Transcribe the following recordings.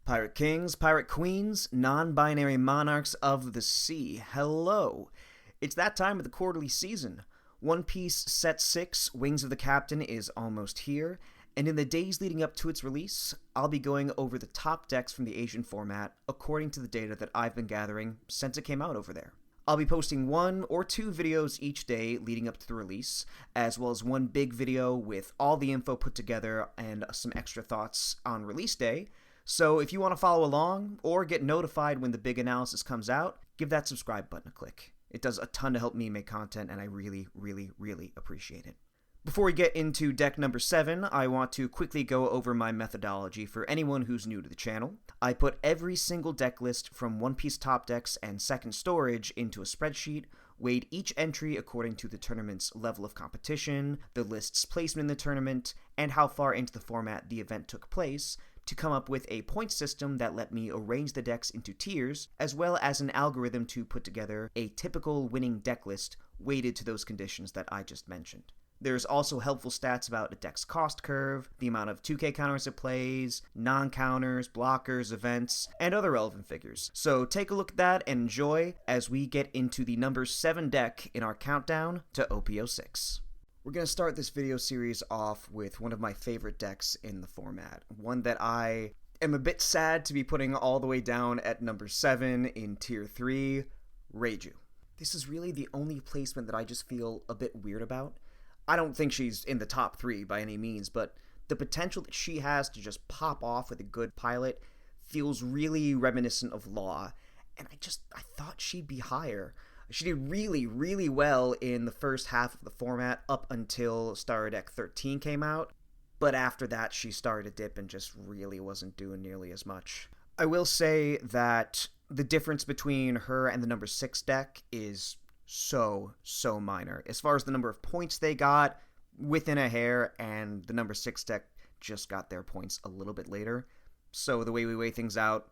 Pirate kings, pirate queens, non-binary monarchs of the sea, hello. It's that time of the quarterly season. One Piece Set 6, Wings of the Captain, is almost here, and in the days leading up to its release, I'll be going over the top decks from the Asian format according to the data that I've been gathering since it came out over there. I'll be posting 1 or 2 videos each day leading up to the release, as well as one big video with all the info put together and some extra thoughts on release day. So if you want to follow along or get notified when the big analysis comes out, give that subscribe button a click. It does a ton to help me make content, and I really appreciate it. Before we get into deck number 7, I want to quickly go over my methodology for anyone who's new to the channel. I put every single deck list from One Piece top decks and second storage into a spreadsheet, weighed each entry according to the tournament's level of competition, the list's placement in the tournament, and how far into the format the event took place, to come up with a point system that let me arrange the decks into tiers, as well as an algorithm to put together a typical winning deck list weighted to those conditions that I just mentioned. There's also helpful stats about a deck's cost curve, the amount of 2K counters it plays, non-counters, blockers, events, and other relevant figures. So take a look at that and enjoy as we get into the number 7 deck in our countdown to OP06. We're going to start this video series off with one of my favorite decks in the format, one that I am a bit sad to be putting all the way down at number 7 in Tier 3, REIJU. This is really the only placement that I just feel a bit weird about. I don't think she's in the top 3 by any means, but the potential that she has to just pop off with a good pilot feels really reminiscent of Law, and I thought she'd be higher. She did really well in the first half of the format up until Star Deck 13 came out, but after that she started to dip and just really wasn't doing nearly as much. I will say that the difference between her and the number 6 deck is so minor. As far as the number of points they got, within a hair, and the number 6 deck just got their points a little bit later. So the way we weigh things out,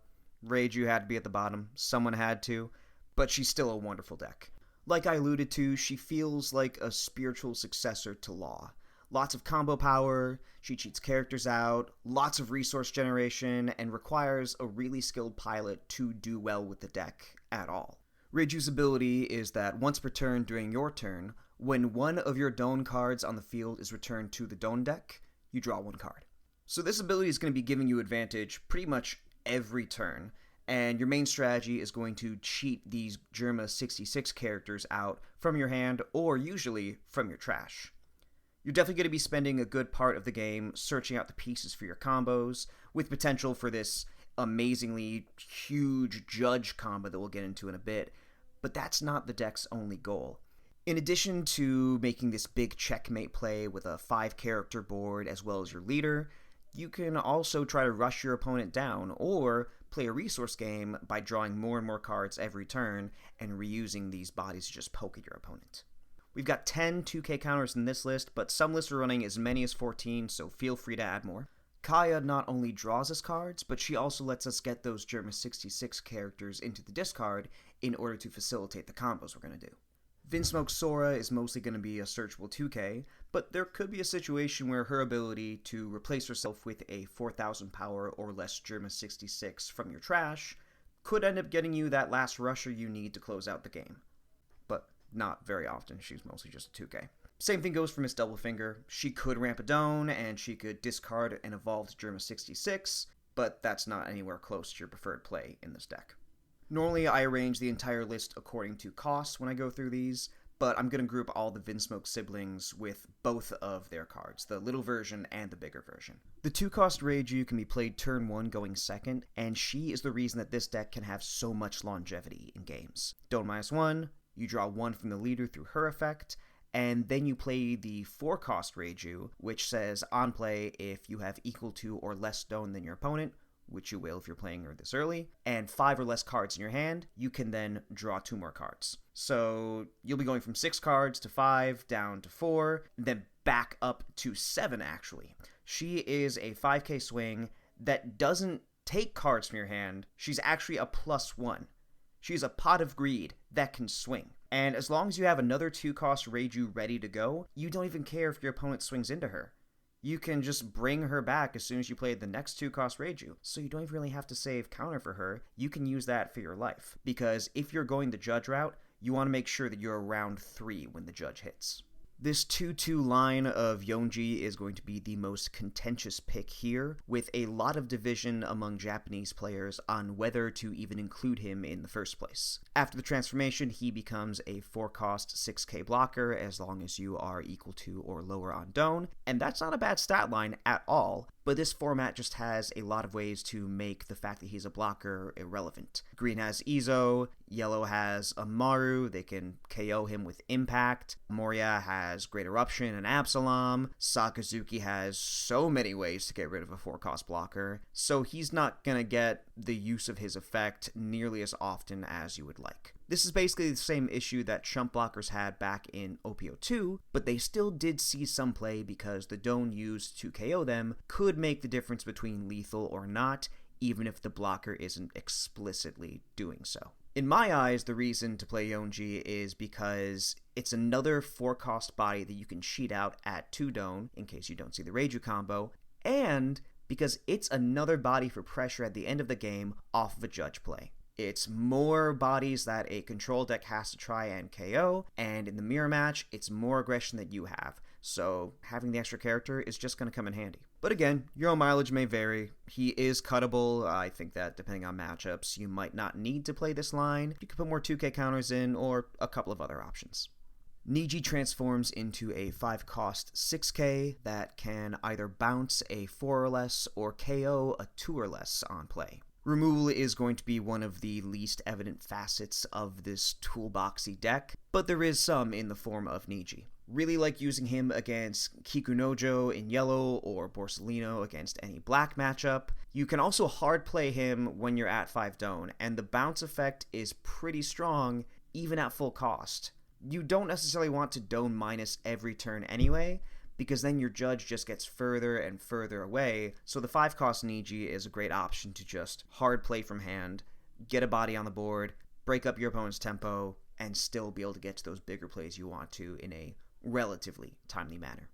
REIJU had to be at the bottom, someone had to, but she's still a wonderful deck. Like I alluded to, she feels like a spiritual successor to Law. Lots of combo power, she cheats characters out, lots of resource generation, and requires a really skilled pilot to do well with the deck at all. REIJU's ability is that once per turn during your turn, when one of your Don cards on the field is returned to the Don deck, you draw 1 card. So this ability is going to be giving you advantage pretty much every turn, and your main strategy is going to cheat these Germa 66 characters out from your hand or usually from your trash. You're definitely going to be spending a good part of the game searching out the pieces for your combos, with potential for this amazingly huge judge combo that we'll get into in a bit, but that's not the deck's only goal. In addition to making this big checkmate play with a 5-character board as well as your leader, you can also try to rush your opponent down or play a resource game by drawing more and more cards every turn and reusing these bodies to just poke at your opponent. We've got 10 2K counters in this list, but some lists are running as many as 14, so feel free to add more. Kaya not only draws us cards, but she also lets us get those Germa 66 characters into the discard in order to facilitate the combos we're going to do. Vinsmoke Sora is mostly going to be a searchable 2K, but there could be a situation where her ability to replace herself with a 4,000 power or less Germa 66 from your trash could end up getting you that last rusher you need to close out the game. But not very often, she's mostly just a 2K. Same thing goes for Miss Doublefinger. She could ramp a Don, and she could discard an evolved Germa 66, but that's not anywhere close to your preferred play in this deck. Normally, I arrange the entire list according to cost when I go through these, but I'm going to group all the Vinsmoke siblings with both of their cards, the little version and the bigger version. The 2-cost REIJU can be played turn 1 going second, and she is the reason that this deck can have so much longevity in games. Don -1, you draw 1 from the leader through her effect, and then you play the 4-cost REIJU, which says on play if you have equal to or less Don than your opponent, which you will if you're playing her this early, and 5 or less cards in your hand, you can then draw 2 more cards. So you'll be going from 6 cards to 5, down to 4, then back up to 7 actually. She is a 5K swing that doesn't take cards from your hand, she's actually a +1. She's a pot of greed that can swing. And as long as you have another 2-cost REIJU ready to go, you don't even care if your opponent swings into her. you can just bring her back as soon as you play the next 2-cost REIJU. So you don't even really have to save counter for her. You can use that for your life. Because if you're going the judge route, you want to make sure that you're around 3 when the judge hits. This 2-2 line of Yonji is going to be the most contentious pick here, with a lot of division among Japanese players on whether to even include him in the first place. After the transformation, he becomes a 4-cost 6k blocker as long as you are equal to or lower on Don, and that's not a bad stat line at all. But this format just has a lot of ways to make the fact that he's a blocker irrelevant. Green has Izo, yellow has Amaru, they can KO him with Impact, Moria has Great Eruption and Absalom, Sakazuki has so many ways to get rid of a 4-cost blocker, so he's not gonna get the use of his effect nearly as often as you would like. This is basically the same issue that chump blockers had back in OP02, but they still did see some play because the Don used to KO them could make the difference between lethal or not, even if the blocker isn't explicitly doing so. In my eyes, the reason to play Yonji is because it's another 4-cost body that you can cheat out at 2 Don, in case you don't see the REIJU combo, and because it's another body for pressure at the end of the game off of a judge play. It's more bodies that a control deck has to try and KO, and in the mirror match, it's more aggression that you have. So having the extra character is just going to come in handy. But again, your own mileage may vary. He is cuttable. I think that depending on matchups, you might not need to play this line. You could put more 2k counters in, or a couple of other options. Niji transforms into a 5-cost 6k that can either bounce a 4 or less or KO a 2 or less on play. Removal is going to be one of the least evident facets of this toolboxy deck, but there is some in the form of Niji. Really like using him against Kikunojo in yellow or Borsellino against any black matchup. You can also hard play him when you're at 5 Don, and the bounce effect is pretty strong even at full cost. You don't necessarily want to Don minus every turn anyway, because then your judge just gets further and further away, so the 5-cost Niji is a great option to just hard play from hand, get a body on the board, break up your opponent's tempo, and still be able to get to those bigger plays you want to in a relatively timely manner.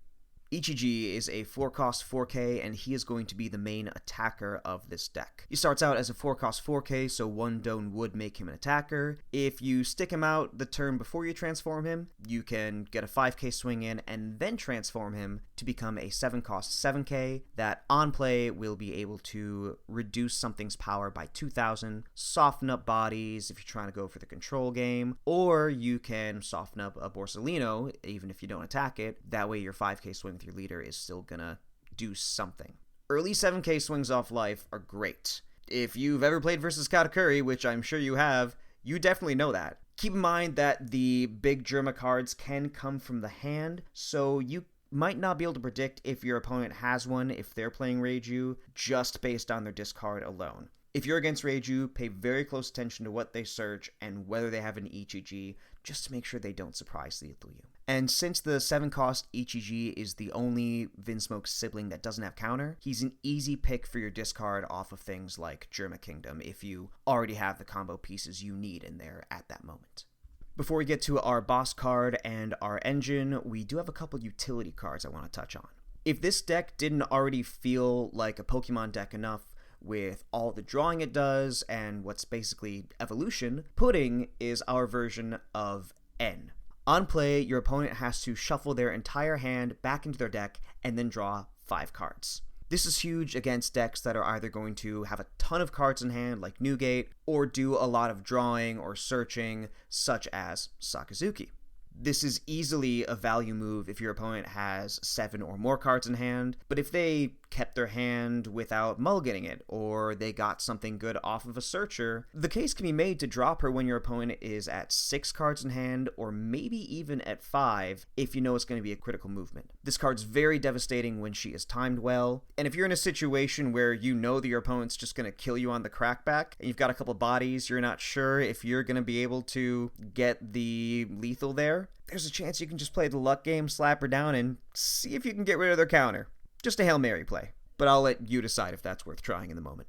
Ichiji is a 4-cost 4k, and he is going to be the main attacker of this deck. He starts out as a 4-cost 4k, so 1 Don would make him an attacker. If you stick him out the turn before you transform him, you can get a 5k swing in and then transform him to become a 7-cost 7k that on play will be able to reduce something's power by 2,000, soften up bodies if you're trying to go for the control game, or you can soften up a Borsellino even if you don't attack it. That way your 5k swing your leader is still gonna do something. Early 7k swings off life are great. If you've ever played versus Katakuri, which I'm sure you have, you definitely know that. Keep in mind that the big Germa cards can come from the hand, so you might not be able to predict if your opponent has one if they're playing REIJU just based on their discard alone. If you're against REIJU, pay very close attention to what they search and whether they have an Ichiji, just to make sure they don't surprise lethal you. And since the 7-cost Ichiji is the only Vinsmoke sibling that doesn't have counter, he's an easy pick for your discard off of things like Germa Kingdom if you already have the combo pieces you need in there at that moment. Before we get to our boss card and our engine, we do have a couple utility cards I want to touch on. If this deck didn't already feel like a Pokemon deck enough, with all the drawing it does and what's basically evolution, Pudding is our version of N. On play, your opponent has to shuffle their entire hand back into their deck and then draw 5 cards. This is huge against decks that are either going to have a ton of cards in hand, like Newgate, or do a lot of drawing or searching, such as Sakazuki. This is easily a value move if your opponent has 7 or more cards in hand, but if they kept their hand without mulliganing it, or they got something good off of a searcher, the case can be made to drop her when your opponent is at 6 cards in hand, or maybe even at 5, if you know it's going to be a critical movement. This card's very devastating when she is timed well, and if you're in a situation where you know that your opponent's just going to kill you on the crackback, and you've got a couple bodies, you're not sure if you're going to be able to get the lethal there, there's a chance you can just play the luck game, slap her down, and see if you can get rid of their counter. Just a Hail Mary play, but I'll let you decide if that's worth trying in the moment.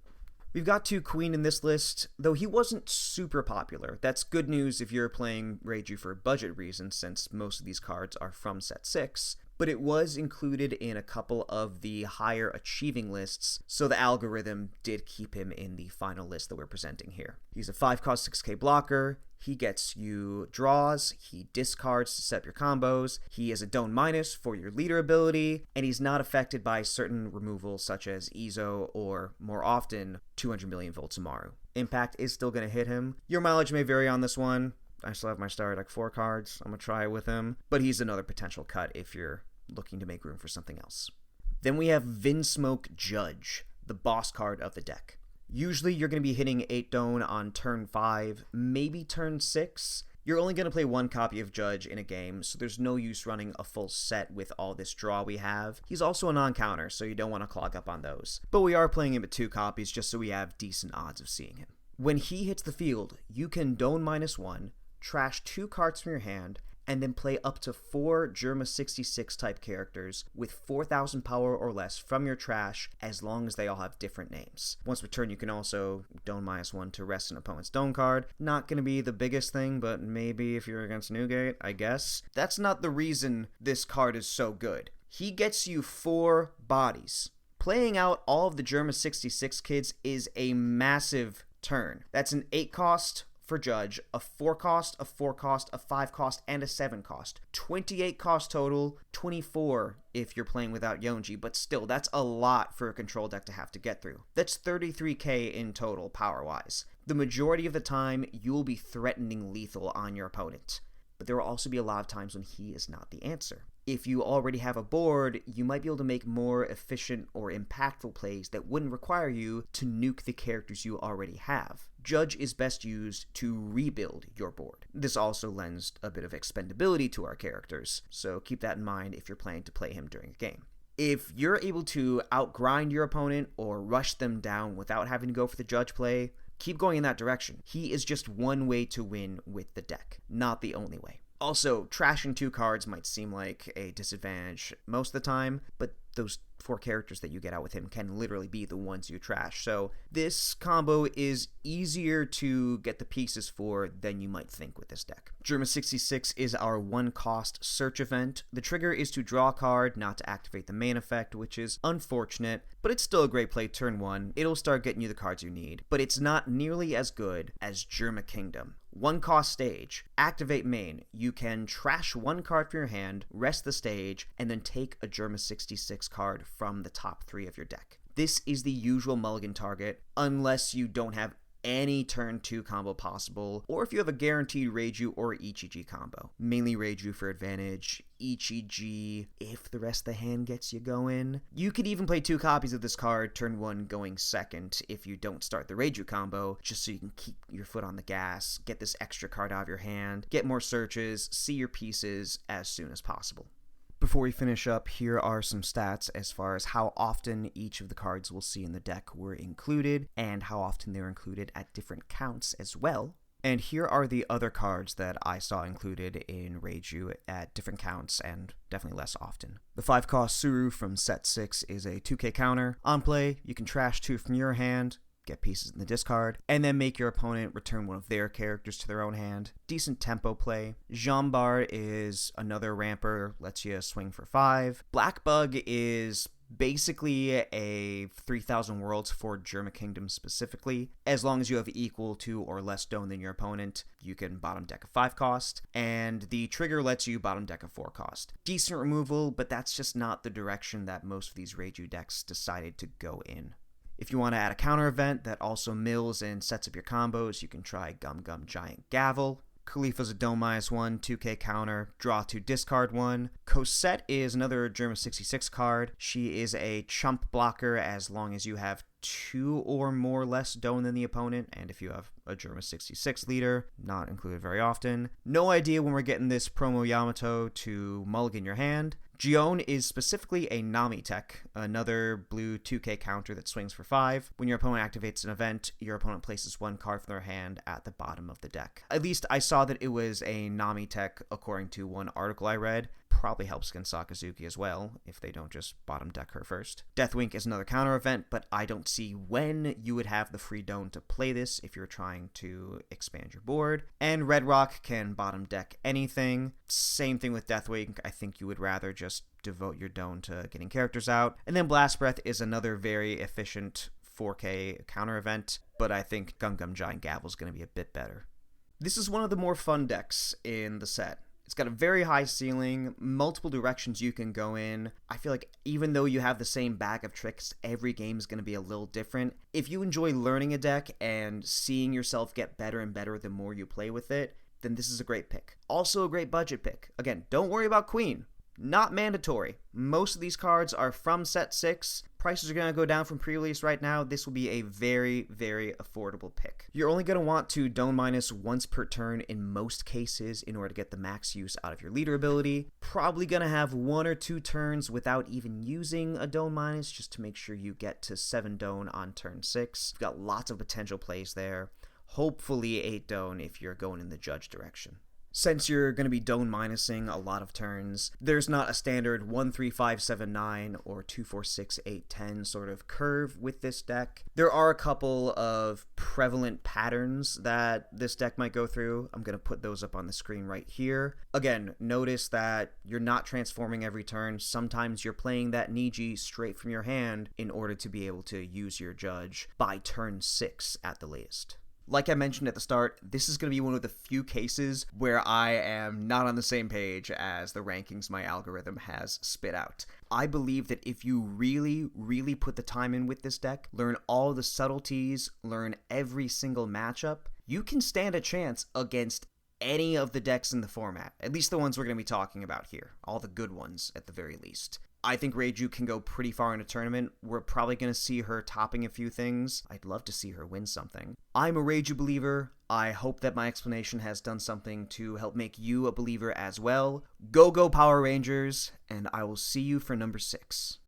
We've got 2 Queen in this list, though he wasn't super popular. That's good news if you're playing REIJU for budget reasons, since most of these cards are from set 6. but it was included in a couple of the higher achieving lists, so the algorithm did keep him in the final list that we're presenting here. He's a 5-cost 6k blocker. He gets you draws, he discards to set up your combos, he is a Don't minus for your leader ability, and he's not affected by certain removals such as Ezo or, more often, 200 million volts Amaru. Impact is still going to hit him. Your mileage may vary on this one. I still have my Star Deck 4 cards. I'm going to try it with him, but he's another potential cut if you're looking to make room for something else. Then we have Vinsmoke Judge, the boss card of the deck. Usually you're going to be hitting 8 Don on turn 5, maybe turn 6. You're only going to play 1 copy of Judge in a game, so there's no use running a full set with all this draw we have. He's also a non-counter, so you don't want to clog up on those. But we are playing him at 2 copies just so we have decent odds of seeing him. When he hits the field, you can Don -1, trash 2 cards from your hand, and then play up to 4 Germa 66 type characters with 4,000 power or less from your trash, as long as they all have different names. Once per turn, you can also Don -1 to rest an opponent's Don card. Not going to be the biggest thing, but maybe if you're against Newgate, I guess. That's not the reason this card is so good. He gets you 4 bodies. Playing out all of the Germa 66 kids is a massive turn. That's an 8-cost for Judge, a 4-cost, a 4-cost, a 5-cost, and a 7-cost. 28 cost total, 24 if you're playing without Yonji, but still, that's a lot for a control deck to have to get through. That's 33k in total, power-wise. The majority of the time, you will be threatening lethal on your opponent, but there will also be a lot of times when he is not the answer. If you already have a board, you might be able to make more efficient or impactful plays that wouldn't require you to nuke the characters you already have. Judge is best used to rebuild your board. This also lends a bit of expendability to our characters, so keep that in mind if you're planning to play him during a game. If you're able to outgrind your opponent or rush them down without having to go for the Judge play, keep going in that direction. He is just one way to win with the deck, not the only way. Also, trashing 2 cards might seem like a disadvantage most of the time, but those 4 characters that you get out with him can literally be the ones you trash. So this combo is easier to get the pieces for than you might think with this deck. Germa 66 is our 1-cost search event. The trigger is to draw a card, not to activate the main effect, which is unfortunate, but it's still a great play turn 1. It'll start getting you the cards you need, but it's not nearly as good as Germa Kingdom. 1-cost stage. Activate main. You can trash 1 card from your hand, rest the stage, and then take a Germa 66 card from the top 3 of your deck. This is the usual mulligan target, unless you don't have any turn 2 combo possible, or if you have a guaranteed REIJU or Ichiji combo. Mainly REIJU for advantage, Ichiji if the rest of the hand gets you going. You could even play 2 copies of this card, turn 1 going second if you don't start the REIJU combo, just so you can keep your foot on the gas, get this extra card out of your hand, get more searches, see your pieces as soon as possible. Before we finish up, here are some stats as far as how often each of the cards we'll see in the deck were included, and how often they're included at different counts as well. And here are the other cards that I saw included in REIJU at different counts, and definitely less often. The 5-cost Suru from set 6 is a 2k counter. On play, you can trash 2 from your hand, get pieces in the discard, and then make your opponent return one of their characters to their own hand. Decent tempo play. Jambar is another ramper, lets you swing for 5. Blackbug is basically a 3,000 worlds for Germa Kingdom specifically. As long as you have equal to or less Don than your opponent, you can bottom deck a 5-cost, and the trigger lets you bottom deck a 4-cost. Decent removal, but that's just not the direction that most of these REIJU decks decided to go in. If you want to add a counter event that also mills and sets up your combos, you can try Gum Gum Giant Gavel. Khalifa's a Don -1, 2k counter, draw 2, discard 1. Cosette is another Germa 66 card. She is a chump blocker as long as you have 2 or more less Don than the opponent, and if you have a Germa 66 leader, not included very often. No idea when we're getting this promo Yamato to mulligan your hand. Gion is specifically a Nami tech, another blue 2k counter that swings for 5. When your opponent activates an event, your opponent places 1 card from their hand at the bottom of the deck. At least I saw that it was a Nami tech according to one article I read. probably helps against Sakazuki as well, if they don't just bottom deck her first. Deathwink is another counter event, but I don't see when you would have the free Don to play this if you're trying to expand your board. And Red Rock can bottom deck anything. Same thing with Deathwink. I think you would rather just devote your Don to getting characters out. And then Blast Breath is another very efficient 4K counter event, but I think Gum Gum Giant Gavel is going to be a bit better. This is one of the more fun decks in the set. It's got a very high ceiling, multiple directions you can go in. I feel like even though you have the same bag of tricks, every game is going to be a little different. If you enjoy learning a deck and seeing yourself get better and better the more you play with it, then this is a great pick. Also a great budget pick. Again, don't worry about Queen. Not mandatory. Most of these cards are from set 6. Prices are going to go down from pre-release right now. This will be a very, very affordable pick. You're only going to want to Don minus once per turn in most cases in order to get the max use out of your leader ability. Probably going to have 1 or 2 turns without even using a Don minus just to make sure you get to 7 Don on turn 6. You've got lots of potential plays there. Hopefully 8 Don if you're going in the Judge direction. Since you're going to be Don minusing a lot of turns, there's not a standard 1, 3, 5, 7, 9 or 2, 4, 6, 8, 10 sort of curve with this deck. There are a couple of prevalent patterns that this deck might go through. I'm going to put those up on the screen right here. Again, notice that you're not transforming every turn. Sometimes you're playing that Niji straight from your hand in order to be able to use your Judge by turn 6 at the latest. Like I mentioned at the start, this is going to be one of the few cases where I am not on the same page as the rankings my algorithm has spit out. I believe that if you really, really put the time in with this deck, learn all the subtleties, learn every single matchup, you can stand a chance against any of the decks in the format. At least the ones we're going to be talking about here. All the good ones, at the very least. I think REIJU can go pretty far in a tournament. We're probably going to see her topping a few things. I'd love to see her win something. I'm a REIJU believer. I hope that my explanation has done something to help make you a believer as well. Go Power Rangers, and I will see you for number 6.